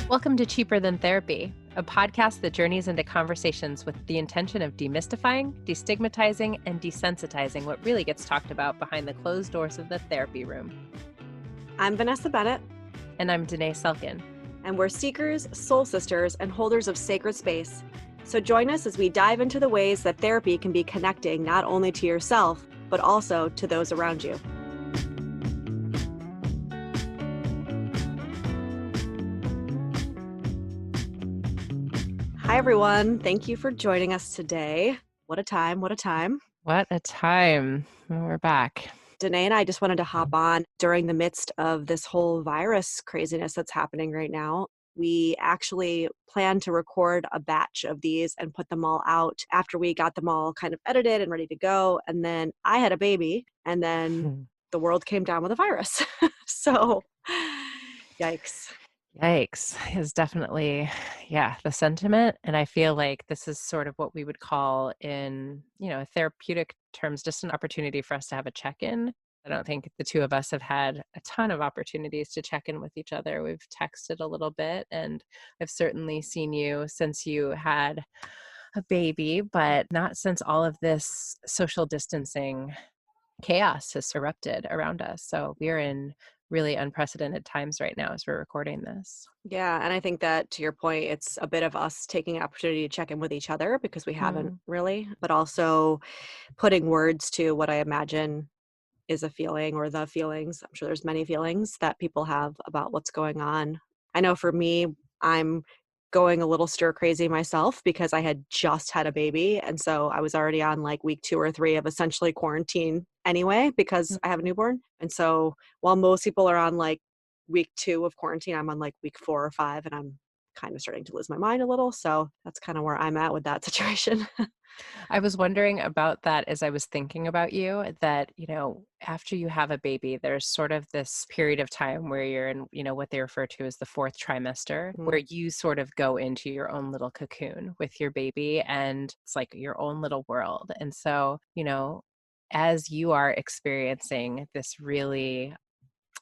Welcome to Cheaper Than Therapy, a podcast that journeys into conversations with the intention of demystifying, destigmatizing, and desensitizing what really gets talked about behind the closed doors of the therapy room. I'm Vanessa Bennett. And I'm Dené Selkin. And we're seekers, soul sisters, and holders of sacred space. So join us as we dive into the ways that therapy can be connecting not only to yourself, but also to those around you. Hi, everyone. Thank you for joining us today. What a time. What a time. What a time. We're back. Dené and I just wanted to hop on during the midst of this whole virus craziness that's happening right now. We actually planned to record a batch of these and put them all out after we got them all kind of edited and ready to go. And then I had a baby, and then the world came down with a virus. So, yikes. Yikes is definitely, the sentiment. And I feel like this is sort of what we would call in, therapeutic terms, just an opportunity for us to have a check-in. I don't think the two of us have had a ton of opportunities to check in with each other. We've texted a little bit, and I've certainly seen you since you had a baby, but not since all of this social distancing chaos has erupted around us. So we're in really unprecedented times right now as we're recording this. Yeah. And I think that, to your point, it's a bit of us taking opportunity to check in with each other because we haven't really, but also putting words to what I imagine is a feeling or the feelings. I'm sure there's many feelings that people have about what's going on. I know for me, I'm going a little stir crazy myself because I had just had a baby. And so I was already on like week 2 or 3 of essentially quarantine anyway, because I have a newborn. And so while most people are on like week 2 of quarantine, I'm on like week 4 or 5, and I'm kind of starting to lose my mind a little. So that's kind of where I'm at with that situation. I was wondering about that as I was thinking about you, that, after you have a baby, there's sort of this period of time where you're in, what they refer to as the 4th trimester, where you sort of go into your own little cocoon with your baby, and it's like your own little world. And so, as you are experiencing this really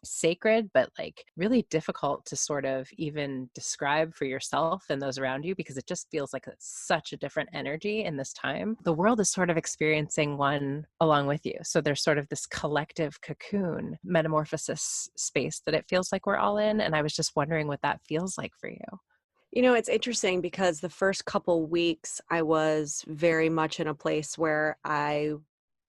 sacred, but like really difficult to sort of even describe for yourself and those around you, because it just feels like it's such a different energy in this time. The world is sort of experiencing one along with you. So there's sort of this collective cocoon metamorphosis space that it feels like we're all in. And I was just wondering what that feels like for you. It's interesting because the first couple weeks I was very much in a place where I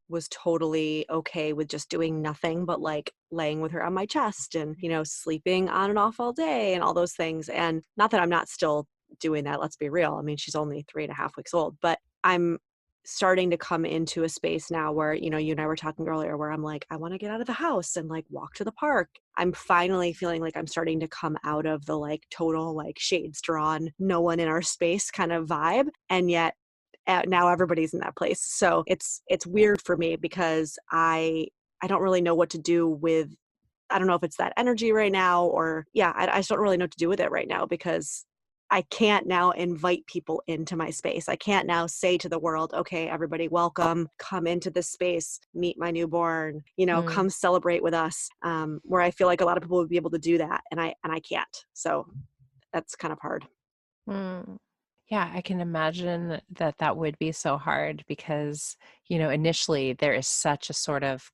was totally okay with just doing nothing but like laying with her on my chest and, sleeping on and off all day and all those things. And not that I'm not still doing that. Let's be real. I mean, she's only 3.5 weeks old, but I'm starting to come into a space now where, you and I were talking earlier, where I'm like, I want to get out of the house and like walk to the park. I'm finally feeling like I'm starting to come out of the like total like shades drawn, no one in our space kind of vibe. And yet now everybody's in that place. So it's weird for me because I don't really know what to do with, I don't know if it's that energy right now or I just don't really know what to do with it right now, because I can't now invite people into my space. I can't now say to the world, okay, everybody, welcome, come into this space, meet my newborn, come celebrate with us, where I feel like a lot of people would be able to do that. And I can't. So that's kind of hard. Yeah, I can imagine that would be so hard because, initially there is such a sort of,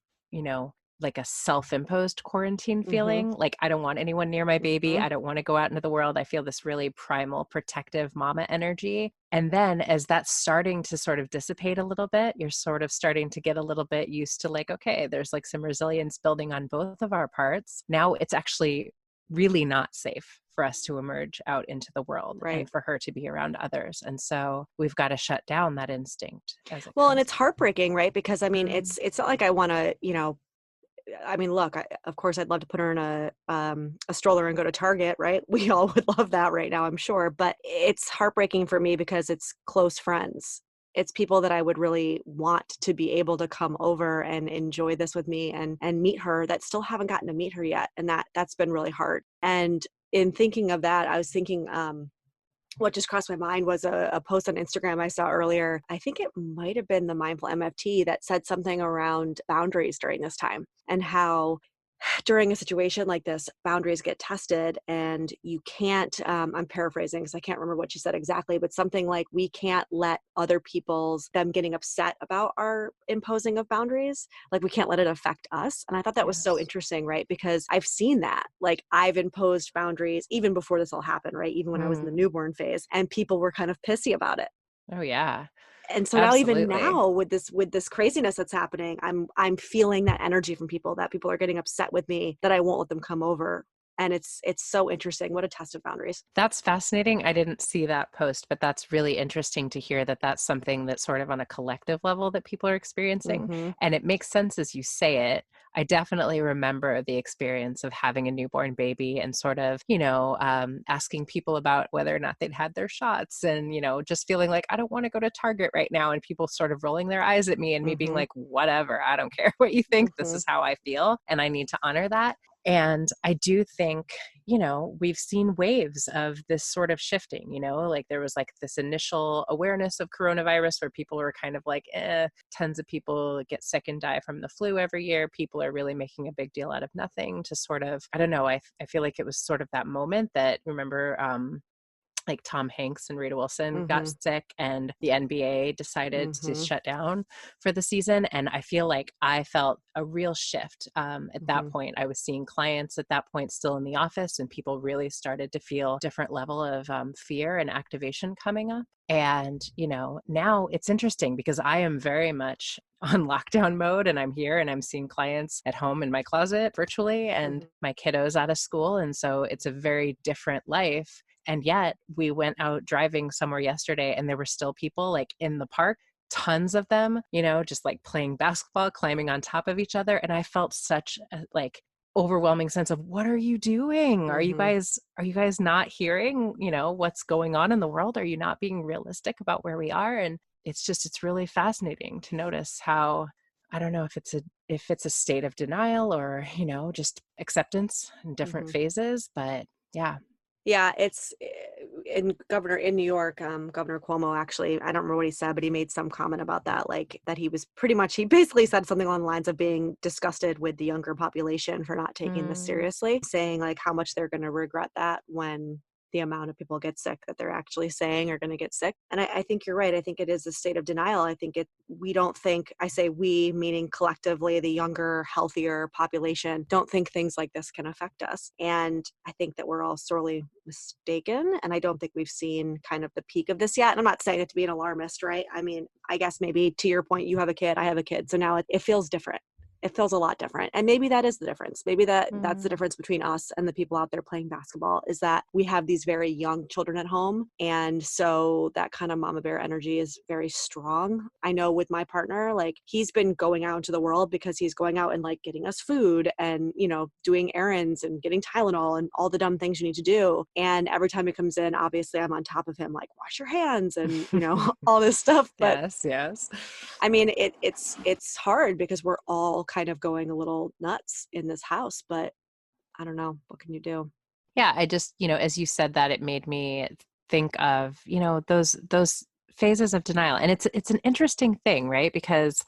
like a self-imposed quarantine feeling. Like, I don't want anyone near my baby. I don't want to go out into the world. I feel this really primal, protective mama energy. And then as that's starting to sort of dissipate a little bit, you're sort of starting to get a little bit used to like, okay, there's like some resilience building on both of our parts. Now it's actually really not safe for us to emerge out into the world, right, and for her to be around others. And so we've got to shut down that instinct as it well, comes. and it's heartbreaking, right? Because I mean, it's not like I want to, I mean, look, of course I'd love to put her in a stroller and go to Target, right? We all would love that right now, I'm sure. But it's heartbreaking for me because it's close friends. It's people that I would really want to be able to come over and enjoy this with me and meet her, that still haven't gotten to meet her yet. And that's been really hard. And in thinking of that, I was thinking, what just crossed my mind was a post on Instagram I saw earlier. I think it might have been the Mindful MFT that said something around boundaries during this time, and how during a situation like this, boundaries get tested and you can't, I'm paraphrasing because I can't remember what she said exactly, but something like, we can't let other them getting upset about our imposing of boundaries. Like we can't let it affect us. And I thought that was so Yes. interesting, right? Because I've seen that, like I've imposed boundaries even before this all happened, right? Even when I was in the Mm. newborn phase and people were kind of pissy about it. Oh, yeah. And so now, even Absolutely. now with this craziness that's happening, I'm feeling that energy from people, that people are getting upset with me that I won't let them come over. And it's so interesting. What a test of boundaries. That's fascinating. I didn't see that post, but that's really interesting to hear that that's something that's sort of on a collective level that people are experiencing. Mhm. And it makes sense as you say it. I definitely remember the experience of having a newborn baby and sort of, asking people about whether or not they'd had their shots and, just feeling like, I don't want to go to Target right now. And people sort of rolling their eyes at me and me being Mhm. like, whatever, I don't care what you think. This Mhm. is how I feel. And I need to honor that. And I do think, we've seen waves of this sort of shifting, like there was like this initial awareness of coronavirus where people were kind of like, tons of people get sick and die from the flu every year. People are really making a big deal out of nothing to sort of, I don't know, I feel like it was sort of that moment that, remember, like Tom Hanks and Rita Wilson got Mhm. sick and the NBA decided to Mhm. shut down for the season. And I feel like I felt a real shift at that Mhm. point. I was seeing clients at that point still in the office, and people really started to feel different level of fear and activation coming up. And, now it's interesting because I am very much on lockdown mode and I'm here and I'm seeing clients at home in my closet virtually and Mhm. my kiddos out of school. And so it's a very different life. And yet we went out driving somewhere yesterday and there were still people like in the park, tons of them, just like playing basketball, climbing on top of each other. And I felt such a like overwhelming sense of what are you doing? Mhm. Are you guys not hearing, what's going on in the world? Are you not being realistic about where we are? And it's really fascinating to notice how I don't know if it's a state of denial or, just acceptance in different Mhm. phases, but yeah. Yeah, it's in New York, Governor Cuomo, actually, I don't remember what he said, but he made some comment about that, like that he was pretty much, he basically said something along the lines of being disgusted with the younger population for not taking this Mm, seriously, saying like how much they're going to regret that when the amount of people get sick that they're actually saying are going to get sick. And I think you're right. I think it is a state of denial. I think we don't think, I say we, meaning collectively, the younger, healthier population, don't think things like this can affect us. And I think that we're all sorely mistaken. And I don't think we've seen kind of the peak of this yet. And I'm not saying it to be an alarmist, right? I mean, I guess maybe to your point, you have a kid, I have a kid. So now it feels different. It feels a lot different. And maybe that is the difference. Maybe that's the mm, difference between us and the people out there playing basketball, is that we have these very young children at home. And so that kind of mama bear energy is very strong. I know with my partner, like he's been going out into the world because he's going out and like getting us food and, doing errands and getting Tylenol and all the dumb things you need to do. And every time he comes in, obviously I'm on top of him, like wash your hands and, all this stuff. But yes, yes. I mean, it's hard because we're all kind of going a little nuts in this house, but I don't know. What can you do? Yeah, I just, as you said that, it made me think of, those phases of denial. And it's an interesting thing, right? Because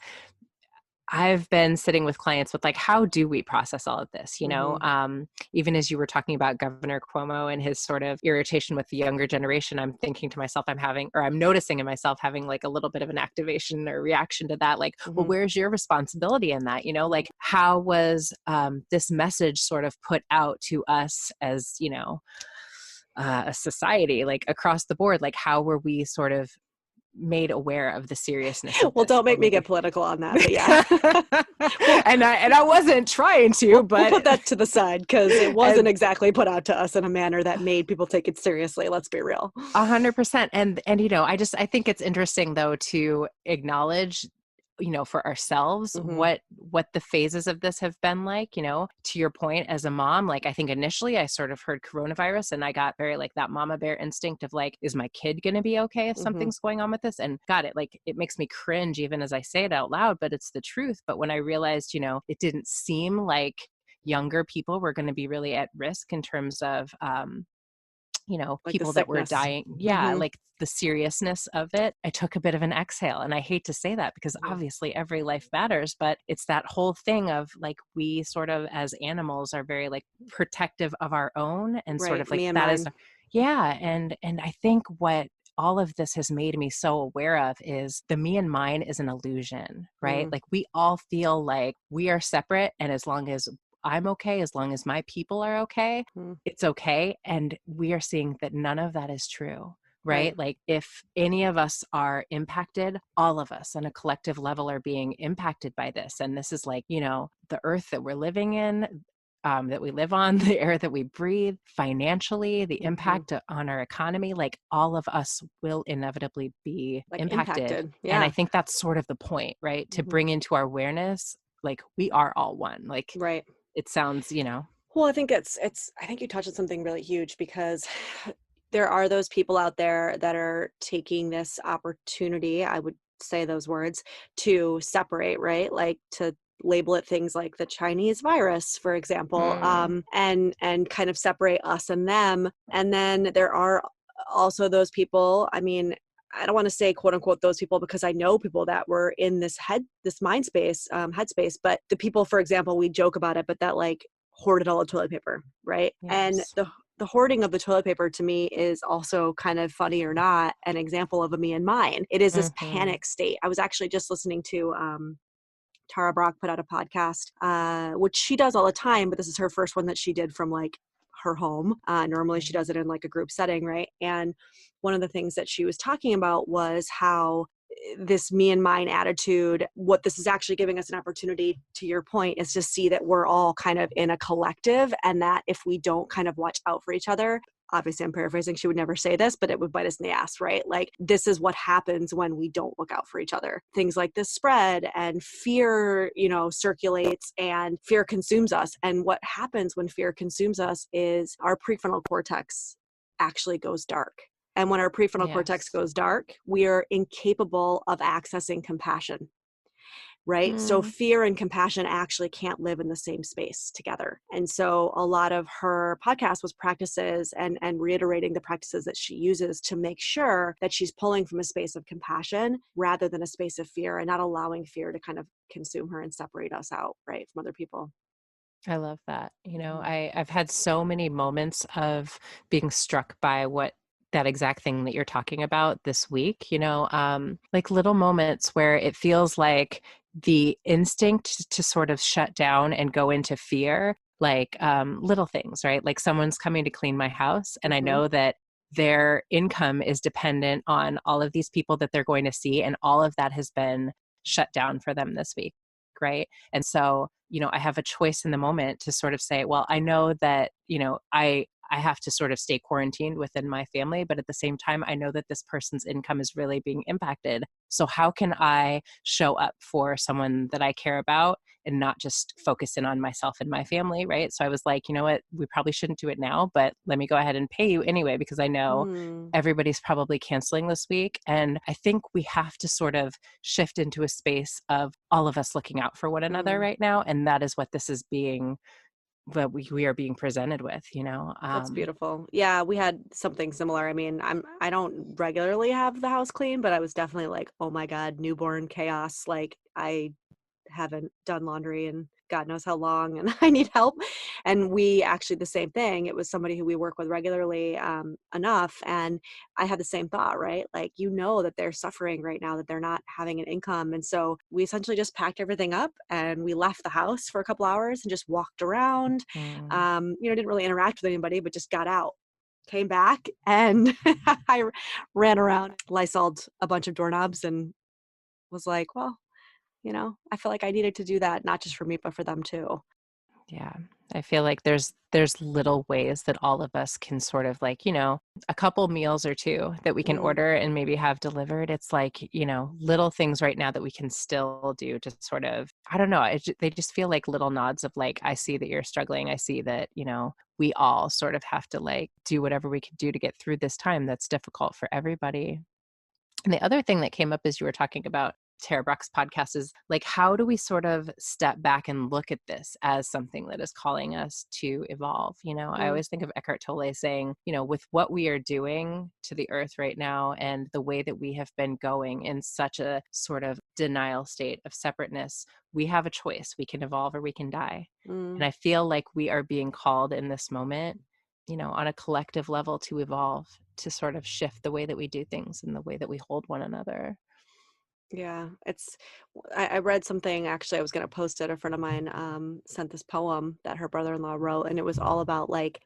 I've been sitting with clients with like, how do we process all of this? Mhm. Even as you were talking about Governor Cuomo and his sort of irritation with the younger generation, I'm thinking to myself, I'm noticing in myself having like a little bit of an activation or reaction to that. Like, well, Mhm. where's your responsibility in that? Like how was this message sort of put out to us as, a society, like across the board? Like, how were we sort of made aware of the seriousness of Well, this? don't Or make me get maybe political on that, but yeah. We'll and I wasn't trying to, we'll but put that to the side because it wasn't and exactly put out to us in a manner that made people take it seriously. Let's be real. 100%. And I think it's interesting though to acknowledge, for ourselves Mhm. what the phases of this have been like, to your point as a mom. Like I think initially I sort of heard coronavirus and I got very like that mama bear instinct of like, is my kid going to be okay if Mhm. something's going on with this? And got it, like it makes me cringe even as I say it out loud, but it's the truth. But when I realized, it didn't seem like younger people were going to be really at risk in terms of Like the people that were sickness. dying. Yeah, Mhm. like the seriousness of it, I took a bit of an exhale. And I hate to say that because Mhm. obviously every life matters, but it's that whole thing of like we sort of as animals are very like protective of our own and sort Right, of like me and that is mine. yeah, and I think what all of this has made me so aware of is the me and mine is an illusion, right? Mm, Like we all feel like we are separate and as long as I'm okay, as long as my people are okay, mm, it's okay. And we are seeing that none of that is true, right, right? Like if any of us are impacted, all of us on a collective level are being impacted by this. And this is like, the earth that we're living in, that we live on, the air that we breathe, financially, the mhm. impact on our economy, like all of us will inevitably be Like, impacted. impacted, And I yeah. think that's sort of the point, right? To Mhm. bring into our awareness, like we are all one. Like Right. it sounds, Well, I think it's I think you touched on something really huge because there are those people out there that are taking this opportunity, I would say those words, to separate, right? Like, to label it things like the Chinese virus, for example, mm, and kind of separate us and them. And then there are also those people, I mean, I don't wanna say, quote, unquote, "those people," because I know people that were in this mind space, headspace, but the people, for example, we joke about it, but that, like, hoarded all the toilet paper, right? And yes. the hoarding of the toilet paper to me is also kind of, funny or not, an example of a me and mine. It is this Mhm. panic state. I was actually just listening to Tara Brock put out a podcast, which she does all the time, but this is her first one that she did from like her home. Normally she Right. does it in like a group setting, right? And one of the things that she was talking about was how this me and mine attitude, what this is actually giving us an opportunity, to your point, is to see that we're all kind of in a collective, and that if we don't kind of watch out for each other, obviously I'm paraphrasing, she would never say this, but it would bite us in the ass, right? Like, this is what happens when we don't look out for each other. Things like this spread, and fear, circulates, and fear consumes us. And what happens when fear consumes us is our prefrontal cortex actually goes dark. And when our prefrontal cortex Yes. goes dark, we are incapable of accessing compassion, right? So Mm, fear and compassion actually can't live in the same space together. And so a lot of her podcast was practices, and reiterating the practices that she uses to make sure that she's pulling from a space of compassion rather than a space of fear, and not allowing fear to kind of consume her and separate us out, right, from other people. I love that. Mhm. I've had so many moments of being struck by what that exact thing that you're talking about this week, like little moments where it feels like the instinct to sort of shut down and go into fear, like little things, right? Like someone's coming to clean my house, and I Mhm. know that their income is dependent on all of these people that they're going to see, and all of that has been shut down for them this week, right? And so, I have a choice in the moment to sort of say, well, I know that, I have to sort of stay quarantined within my family, but at the same time, I know that this person's income is really being impacted. So how can I show up for someone that I care about and not just focus in on myself and my family, right? So I was like, you know what, we probably shouldn't do it now, but let me go ahead and pay you anyway, because I know Mm. everybody's probably canceling this week. And I think we have to sort of shift into a space of all of us looking out for one another Mm. right now. And that is what this is being, what we are being presented with. That's beautiful. Yeah, we had something similar. I mean, I don't regularly have the house clean, but I was definitely like, "Oh my god, newborn chaos." Like, I haven't done laundry in God knows how long, and I need help. And we actually, the same thing. It was somebody who we work with regularly, enough, and I had the same thought, right? Like, that they're suffering right now, that they're not having an income, and so we essentially just packed everything up and we left the house for a couple hours and just walked around. Mm, Didn't really interact with anybody, but just got out. Came back and I ran around, Lysoled a bunch of doorknobs, and was like, well, I feel like I needed to do that, not just for me, but for them too. yeah. I feel like there's little ways that all of us can sort of like, a couple meals or two that we can Mm, order and maybe have delivered. It's like, little things right now that we can still do to sort of, I don't know, they just feel like little nods of like, I see that you're struggling. I see that, we all sort of have to like do whatever we can do to get through this time that's difficult for everybody. And the other thing that came up as you were talking about Tara Brach's podcast is like, how do we sort of step back and look at this as something that is calling us to evolve? I Mm, always think of Eckhart Tolle saying, with what we are doing to the earth right now and the way that we have been going in such a sort of denial state of separateness, we have a choice. We can evolve or we can die. And mm, I feel like we are being called in this moment, on a collective level to evolve, to sort of shift the way that we do things and the way that we hold one another. yeah, I read something, actually, I was going to post it. A friend of mine sent this poem that her brother-in-law wrote, and it was all about like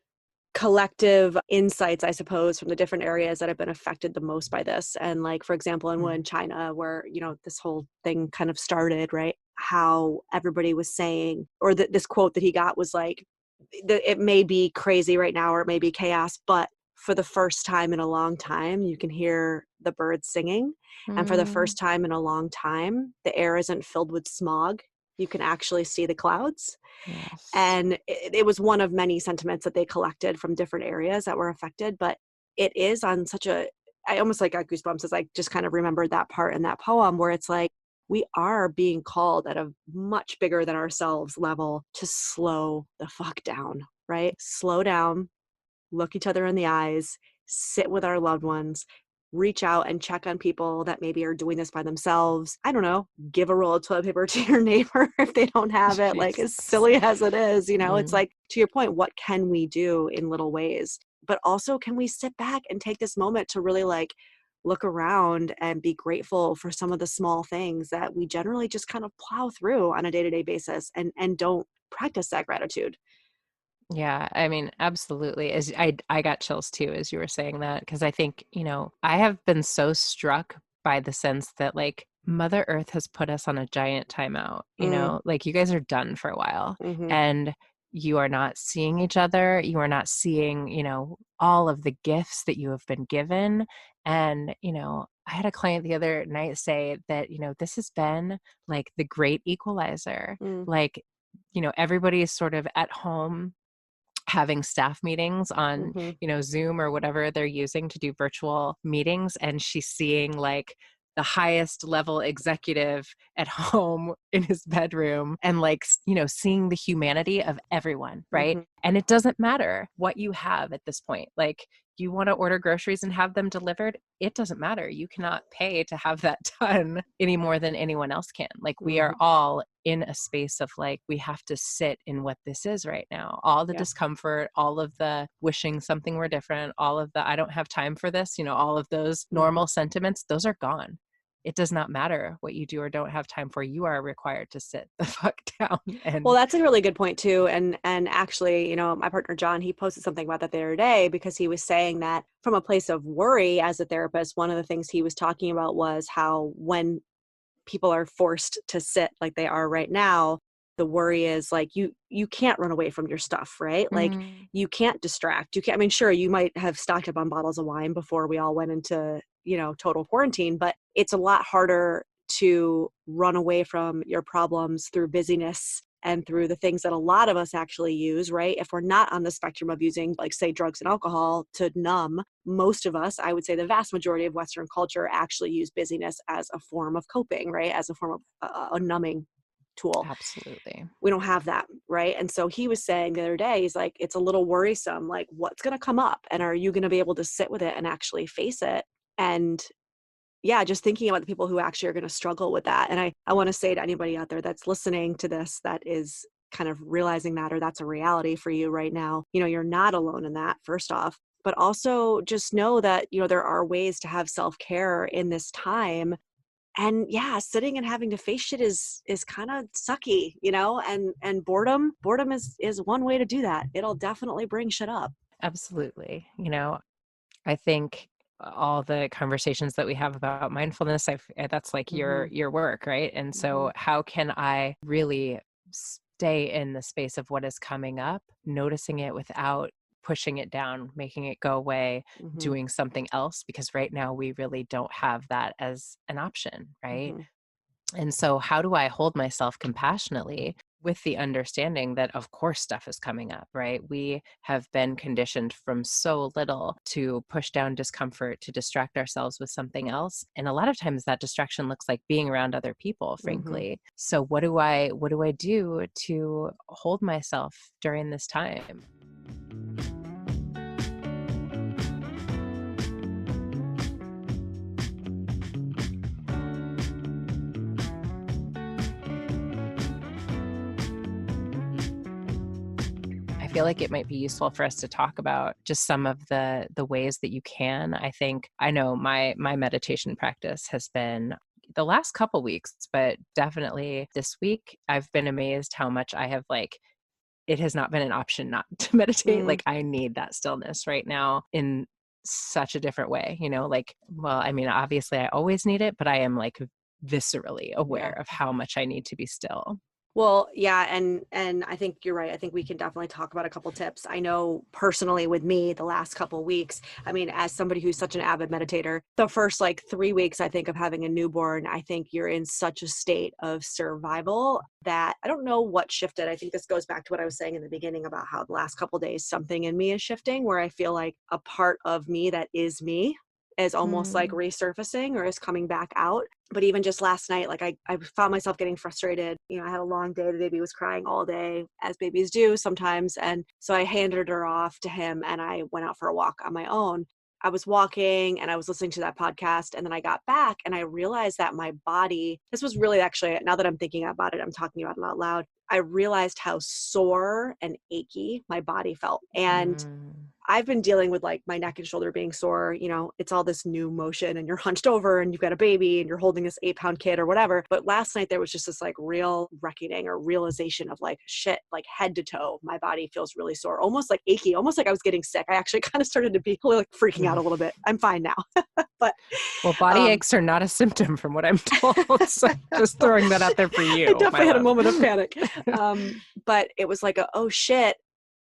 collective insights, I suppose, from the different areas that have been affected the most by this. And like, for example, in Mm, China, where, this whole thing kind of started, right? How everybody was saying, or this quote that he got was like, it may be crazy right now, or it may be chaos, but for the first time in a long time, you can hear the birds singing. And for the mm, first time in a long time, the air isn't filled with smog. You can actually see the clouds. yes. And it was one of many sentiments that they collected from different areas that were affected. But it is on such a, I almost like got goosebumps as I just kind of remembered that part in that poem, where it's like, we are being called at a much bigger than ourselves level to slow the fuck down, right? Slow down, look each other in the eyes, sit with our loved ones, reach out and check on people that maybe are doing this by themselves. I don't know, give a roll of toilet paper to your neighbor if they don't have it. Like, as Jesus. silly as it is, it's Mm, like, to your point, what can we do in little ways? But also, can we sit back and take this moment to really like look around and be grateful for some of the small things that we generally just kind of plow through on a day-to-day basis, and don't practice that gratitude. yeah, I mean, absolutely. As I got chills too as you were saying that, because I think, I have been so struck by the sense that like Mother Earth has put us on a giant timeout, Mm, like you guys are done for a while mm-hmm, and you are not seeing each other. You are not seeing, all of the gifts that you have been given. And, I had a client the other night say that, this has been like the great equalizer. mm, Like, everybody is sort of at home having staff meetings on, mm-hmm, Zoom or whatever they're using to do virtual meetings, and she's seeing like the highest level executive at home in his bedroom and like, seeing the humanity of everyone, right? mm-hmm. And it doesn't matter what you have at this point. Like, you want to order groceries and have them delivered, it doesn't matter. You cannot pay to have that done any more than anyone else can. Like, we are Mhm. all in a space of like, we have to sit in what this is right now. All the Yeah. discomfort, all of the wishing something were different, all of the I don't have time for this, all of those Mhm. normal sentiments, those are gone. It does not matter what you do or don't have time for. You are required to sit the fuck down Well, and that's a really good point too. And actually, my partner John, he posted something about that the other day, because he was saying that from a place of worry as a therapist, one of the things he was talking about was how when people are forced to sit like they are right now, the worry is like, you can't run away from your stuff, right? Like, mm, you can't distract. You can't, I mean, sure, you might have stocked up on bottles of wine before we all went into, total quarantine, but it's a lot harder to run away from your problems through busyness and through the things that a lot of us actually use, right? If we're not on the spectrum of using, like, say, drugs and alcohol to numb, most of us, I would say the vast majority of Western culture, actually use busyness as a form of coping, right? As a form of a numbing tool. absolutely. We don't have that, right? And so he was saying the other day, he's like, it's a little worrisome. Like, what's going to come up? And are you going to be able to sit with it and actually face it? And yeah, just thinking about the people who actually are going to struggle with that. And I want to say to anybody out there that's listening to this, that is kind of realizing that, or that's a reality for you right now, you're not alone in that, first off. But also just know that, there are ways to have self-care in this time. And yeah, sitting and having to face shit is kind of sucky, and boredom is one way to do that. It'll definitely bring shit up. Absolutely. I think all the conversations that we have about mindfulness, that's like Hmm. your work, right? And Hmm. so how can I really stay in the space of what is coming up, noticing it without pushing it down, making it go away, Hmm. doing something else? Because right now we really don't have that as an option, right? Hmm. And so how do I hold myself compassionately with the understanding that, of course, stuff is coming up, right? We have been conditioned from so little to push down discomfort, to distract ourselves with something else. And a lot of times that distraction looks like being around other people, Mhm. frankly. So what do I do to hold myself during this time? I feel like it might be useful for us to talk about just some of the ways that you can. I know my meditation practice has been the last couple weeks, but definitely this week, I've been amazed how much I have it has not been an option not to meditate. Mm, Like I need that stillness right now in such a different way, like, well, I mean, obviously I always need it, but I am like viscerally aware yeah. of how much I need to be still. Well, yeah, and I think you're right. I think we can definitely talk about a couple tips. I know personally with me the last couple weeks, I mean, as somebody who's such an avid meditator, the first like 3 weeks I think of having a newborn, I think you're in such a state of survival that I don't know what shifted. I think this goes back to what I was saying in the beginning about how the last couple days something in me is shifting where I feel like a part of me that is me is almost like Mm, resurfacing or is coming back out. But even just last night, like I found myself getting frustrated. I had a long day. The baby was crying all day, as babies do sometimes. And so I handed her off to him and I went out for a walk on my own. I was walking and I was listening to that podcast. And then I got back and I realized that my body, this was really actually, now that I'm thinking about it, I'm talking about it out loud. I realized how sore and achy my body felt. And mm. I've been dealing with like my neck and shoulder being sore. It's all this new motion and you're hunched over and you've got a baby and you're holding this 8-pound kid or whatever. But last night there was just this like real reckoning or realization of like, shit, like head to toe, my body feels really sore, almost like achy, almost like I was getting sick. I actually kind of started to be like freaking out a little bit. I'm fine now. But Well, body um, aches are not a symptom from what I'm told. So just throwing that out there for I you, my definitely had a love. moment of panic. But it was like, oh shit,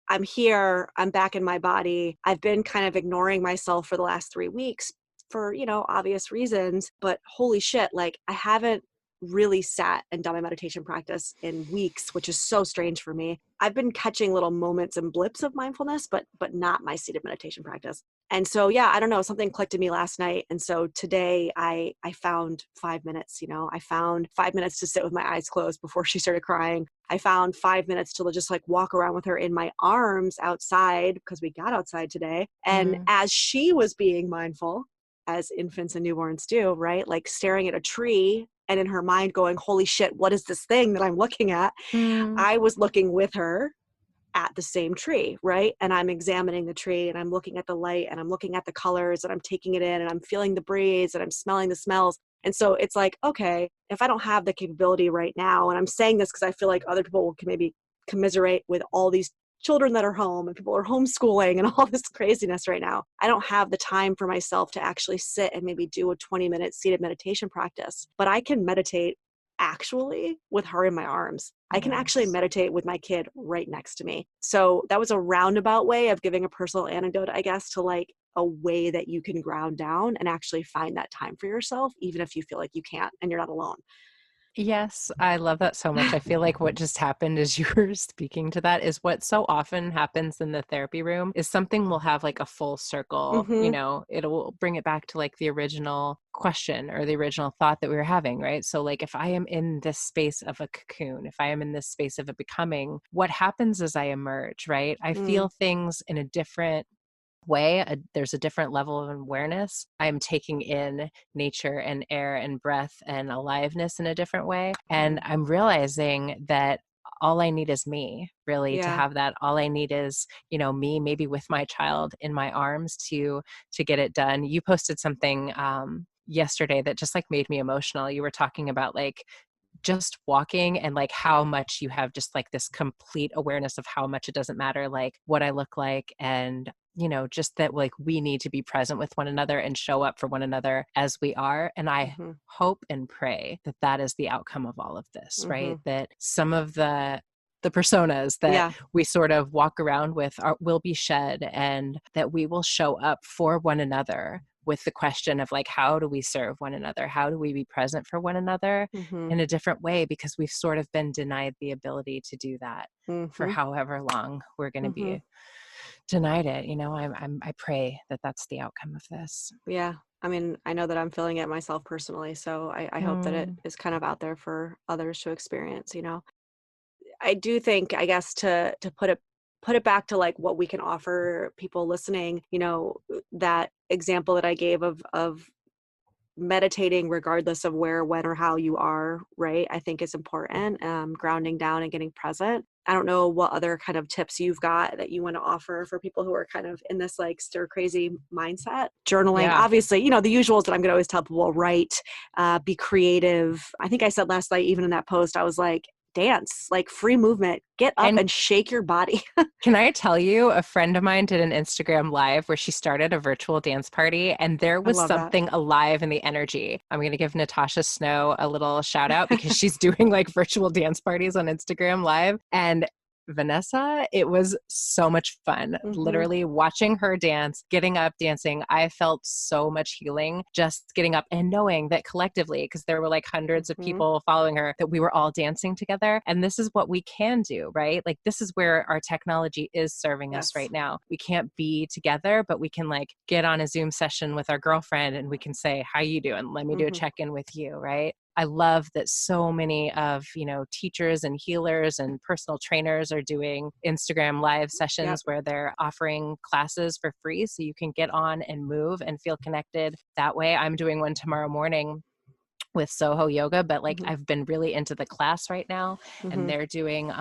I'm here. I'm back in my body. I've been kind of ignoring myself for the last 3 weeks for, obvious reasons, but holy shit, like I haven't really sat and done my meditation practice in weeks, which is so strange for me. I've been catching little moments and blips of mindfulness, but not my seated meditation practice. And so yeah, I don't know, something clicked in me last night. And so today I found 5 minutes, I found 5 minutes to sit with my eyes closed before she started crying. I found 5 minutes to just like walk around with her in my arms outside because we got outside today. And Mm, as she was being mindful, as infants and newborns do, right? Like staring at a tree and in her mind going, holy shit, what is this thing that I'm looking at? mm, I was looking with her at the same tree, right? And I'm examining the tree and I'm looking at the light and I'm looking at the colors and I'm taking it in and I'm feeling the breeze and I'm smelling the smells. And so it's like, okay, if I don't have the capability right now, and I'm saying this because I feel like other people can maybe commiserate with all these children that are home and people are homeschooling and all this craziness right now. I don't have the time for myself to actually sit and maybe do a 20-minute seated meditation practice, but I can meditate actually with her in my arms. I can actually yes. meditate with my kid right next to me. So that was a roundabout way of giving a personal anecdote, I guess, to like a way that you can ground down and actually find that time for yourself, even if you feel like you can't and you're not alone. Yes, I love that so much. I feel like what just happened as you were speaking to that is what so often happens in the therapy room is something will have like a full circle, Mm-hmm. it'll bring it back to like the original question or the original thought that we were having, right? So like if I am in this space of a cocoon, if I am in this space of a becoming, what happens as I emerge, right? I Mm, feel things in a different way. There's a different level of awareness. I'm taking in nature and air and breath and aliveness in a different way. And mm. I'm realizing that all I need is me, really, to Yeah. have that. All I need is, me, maybe with my child in my arms to get it done. You posted something yesterday that just like made me emotional. You were talking about like just walking and like how much you have just like this complete awareness of how much it doesn't matter like what I look like, and just that like we need to be present with one another and show up for one another as we are. And I Mm-hmm. hope and pray that that is the outcome of all of this, Mm-hmm. right? That some of the personas that Yeah. we sort of walk around with will be shed, and that we will show up for one another with the question of like, how do we serve one another? How do we be present for one another Mhm. in a different way? Because we've sort of been denied the ability to do that for Mhm. however long we're going to Mhm. be denied it. I pray that that's the outcome of this. Yeah. I mean, I know that I'm feeling it myself personally, so I hope that it Mm, is kind of out there for others to experience, you know? I do think, I guess, to put it back to like what we can offer people listening, you know, that example that I gave of meditating regardless of where, when, or how you are, right? I think is important. Grounding down and getting present. I don't know what other kind of tips you've got that you want to offer for people who are kind of in this like stir crazy mindset. Journaling, yeah. obviously, you know, the usuals that I'm going to always tell people: write, be creative. I think I said last night, even in that post, I was like, dance, like free movement, get up And and shake your body. can I tell you, a friend of mine did an Instagram live where she started a virtual dance party, and there I was love that. something alive in the energy. I'm going to give Natasha Snow a little shout out because she's doing like virtual dance parties on Instagram live. And Vanessa, it was so much fun. Hmm. Literally watching her dance, getting up, dancing. I felt so much healing just getting up and knowing that collectively, because there were like hundreds of Hmm. people following her, that we were all dancing together. And this is what we can do, right? Like, this is where our technology is serving us Yes. right now. We can't be together, but we can like get on a Zoom session with our girlfriend and we can say, how you doing? Let me do a Hmm. check-in with you, right? I love that so many of, teachers and healers and personal trainers are doing Instagram live Yep. sessions where they're offering classes for free so you can get on and move and feel connected that way. I'm doing one tomorrow morning with Soho Yoga, but like Hmm. I've been really into the class right now, and Hmm. they're doing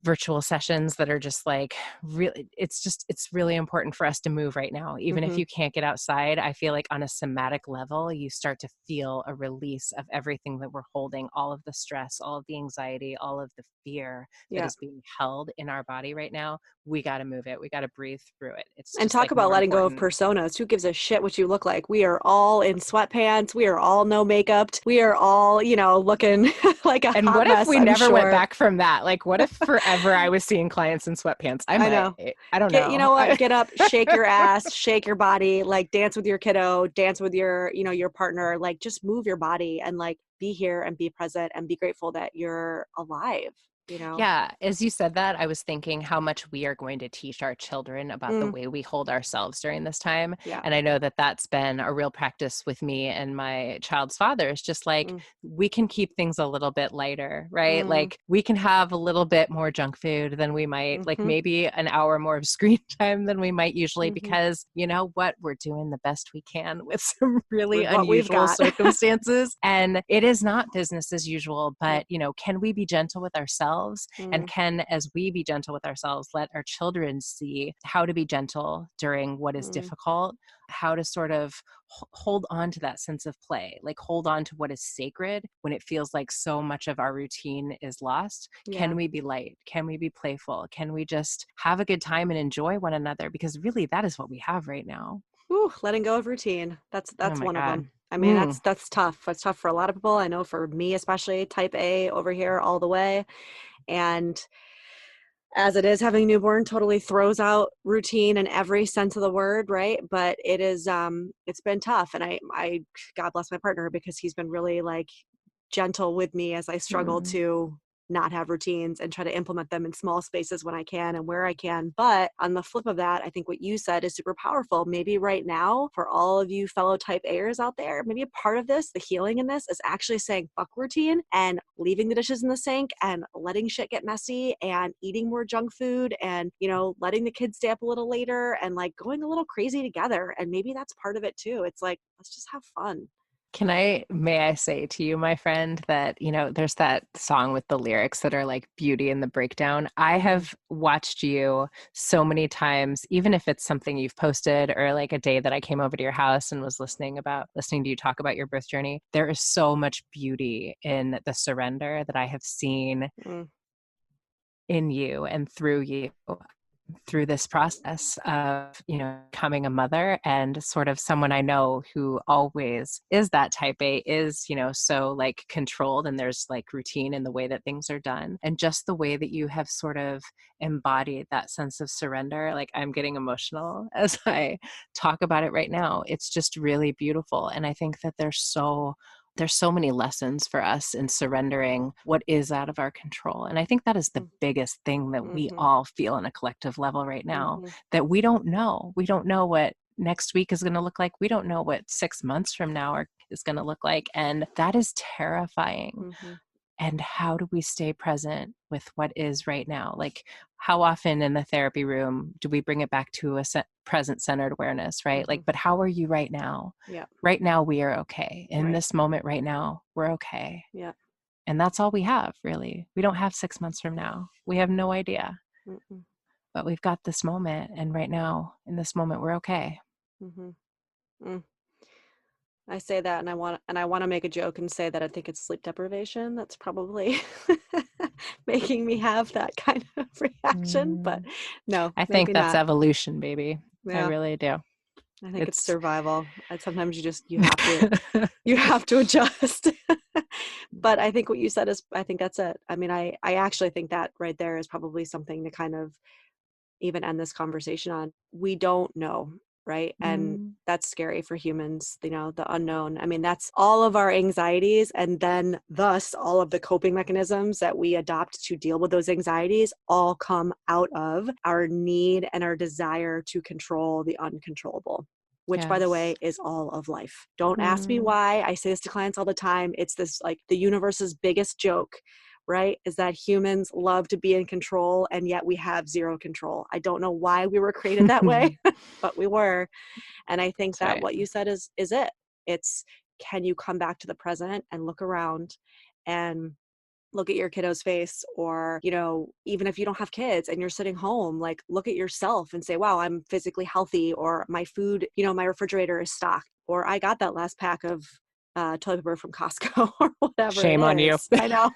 virtual sessions that are just like really, it's really important for us to move right now. Even if Hmm. you can't get outside, I feel like on a somatic level, you start to feel a release of everything that we're holding, all of the stress, all of the anxiety, all of the fear that Yeah. is being held in our body right now. We got to move it. We got to breathe through it. It's And just talk like about more letting go of important. personas. Who gives a shit what you look like? We are all in sweatpants. We are all no makeup. We are all, you know, looking like a And hot what if mess, we I'm never went sure. back from that? Like, what if forever I was seeing clients in sweatpants? I I might. know. I don't Get, you know. know what? Get up, shake your ass, shake your body, like dance with your kiddo, dance with your, you know, your partner, like just move your body and like be here and be present and be grateful that you're alive, you know? Yeah, as you said that, I was thinking how much we are going to teach our children about the Mm, way we hold ourselves during this time. yeah. And I know that that's been a real practice with me and my child's father. It's just like Mm, we can keep things a little bit lighter, right? mm, Like we can have a little bit more junk food than we might, like mm-hmm, maybe an hour more of screen time than we might usually, mm-hmm. because you know what? We're doing the best we can with some really With what we've unusual got. circumstances. And it is not business as usual, Yep. but, can we be gentle with ourselves? And Mm, can, as we be gentle with ourselves, let our children see how to be gentle during what is mm, difficult, how to sort of hold on to that sense of play, like hold on to what is sacred when it feels like so much of our routine is lost. yeah. Can we be light? Can we be playful? Can we just have a good time and enjoy one another? Because really, that is what we have right now. Whew, letting go of routine. Oh That's my one of them. God. I mean, Mm. that's tough. That's tough for a lot of people. I know for me especially, type A over here all the way. And as it is, having a newborn totally throws out routine in every sense of the word, right? But it is it's been tough. And I God bless my partner because he's been really like gentle with me as I struggle Mm. to not have routines and try to implement them in small spaces when I can and where I can. But on the flip of that, I think what you said is super powerful. Maybe right now, for all of you fellow type A'ers out there, maybe a part of this, the healing in this, is actually saying fuck routine and leaving the dishes in the sink and letting shit get messy and eating more junk food and, you know, letting the kids stay up a little later and like going a little crazy together. And maybe that's part of it too. It's like, let's just have fun. May I say to you, my friend, that, there's that song with the lyrics that are like beauty in the breakdown. I Hmm. have watched you so many times, even if it's something you've posted or like a day that I came over to your house and was listening to you talk about your birth journey. There is so much beauty in the surrender that I have seen Mm, in you and through you. through this process of, becoming a mother, and sort of someone I know who always is that type A, is, so like controlled, and there's like routine in the way that things are done. And just the way that you have sort of embodied that sense of surrender, like I'm getting emotional as I talk about it right now. It's just really beautiful. And I think that there's so many lessons for us in surrendering what is out of our control. And I think that is the biggest thing that we Mm-hmm. all feel on a collective level right now, Mm-hmm. that we don't know. We don't know what next week is going to look like. We don't know what 6 months from now is going to look like. And that is terrifying. Mm-hmm. And how do we stay present with what is right now? Like, how often in the therapy room do we bring it back to a present centered awareness, right? Mm-hmm. Like, but how are you right now? Yeah. Right now, we are okay. In Right. this moment right now, we're okay. Yeah. And that's all we have, really. We don't have 6 months from now. We have no idea. Mm-mm. But we've got this moment. And right now, in this moment, we're okay. Mm-hmm. Mm. I say that, and I want to make a joke and say that I think it's sleep deprivation that's probably making me have that kind of reaction, but Mm, no, I think maybe that's not. evolution, baby. I Yeah, really do. I think it's It's survival. And sometimes you have to adjust. But I think what you said is, I think that's it. I mean, I actually think that right there is probably something to kind of even end this conversation on. We don't know, right? And mm, that's scary for humans, the unknown. I mean, that's all of our anxieties, and then thus all of the coping mechanisms that we adopt to deal with those anxieties all come out of our need and our desire to control the uncontrollable, which, by the yes. way, is all of life. Don't ask me Mm. why. I say this to clients all the time. It's this, like, the universe's biggest joke, right? Is that humans love to be in control, and yet we have zero control. I don't know why we were created that way, but we were. And I think That's that right. what you said is it. It's, can you come back to the present and look around and look at your kiddo's face, or, even if you don't have kids and you're sitting home, like, look at yourself and say, wow, I'm physically healthy, or my food, my refrigerator is stocked, or I got that last pack of toilet paper from Costco, or whatever it Shame on you. is. I know.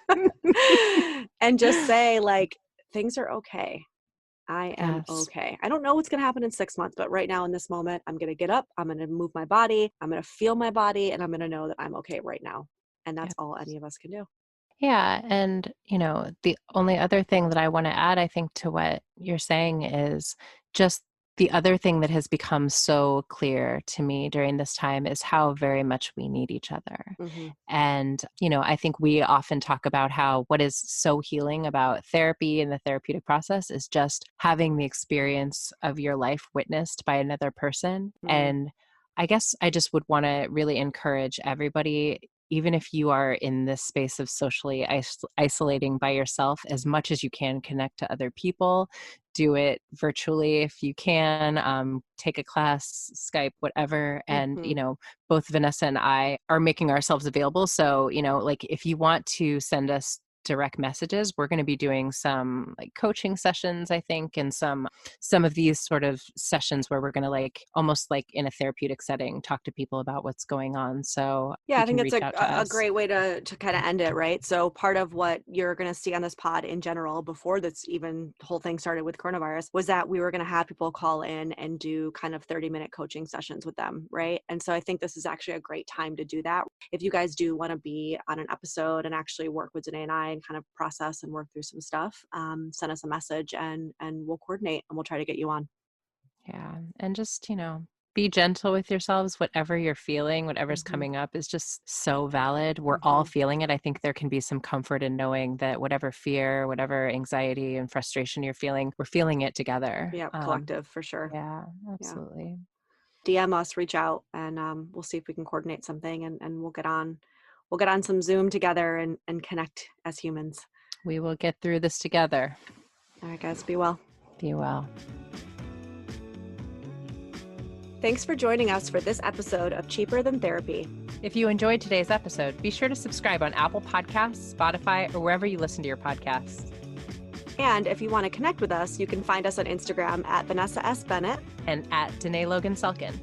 And just say, like, things are okay. I am Yes. okay. I don't know what's going to happen in 6 months, but right now in this moment, I'm going to get up, I'm going to move my body, I'm going to feel my body, and I'm going to know that I'm okay right now. And that's all any of us can do. Yeah. And, the only other thing that I want to add, I think, to what you're saying is just the other thing that has become so clear to me during this time is how very much we need each other. Mm-hmm. And, I think we often talk about how what is so healing about therapy and the therapeutic process is just having the experience of your life witnessed by another person. Mm. And I guess I just would want to really encourage everybody, even if you are in this space of socially isolating by yourself, as much as you can connect to other people. Do it virtually if you can. Take a class, Skype, whatever. And, Mm-hmm. both Vanessa and I are making ourselves available. So, like, if you want to send us direct messages, we're going to be doing some like coaching sessions, I think, and some of these sort of sessions where we're going to, like, almost like in a therapeutic setting, talk to people about what's going on. So Yeah, you I think can it's reach a out to a us. great way to kind of end it, right? So part of what you're going to see on this pod in general, before this even whole thing started with coronavirus, was that we were going to have people call in and do kind of 30-minute coaching sessions with them, right? And so I think this is actually a great time to do that. If you guys do want to be on an episode and actually work with Dené and I and kind of process and work through some stuff, send us a message, and we'll coordinate, and we'll try to get you on. Yeah. And just, be gentle with yourselves. Whatever you're feeling, whatever's Mm-hmm. coming up is just so valid. We're all Mm-hmm. feeling it. I think there can be some comfort in knowing that whatever fear, whatever anxiety and frustration you're feeling, we're feeling it together. Yeah, collective for sure. Yeah, Yeah. absolutely. DM us, reach out, and we'll see if we can coordinate something, and we'll get on some Zoom together and connect as humans. We will get through this together. All right, guys, be well. Be well. Thanks for joining us for this episode of Cheaper Than Therapy. If you enjoyed today's episode, be sure to subscribe on Apple Podcasts, Spotify, or wherever you listen to your podcasts. And if you want to connect with us, you can find us on Instagram at Vanessa S. Bennett And at Dené Logan Selkin.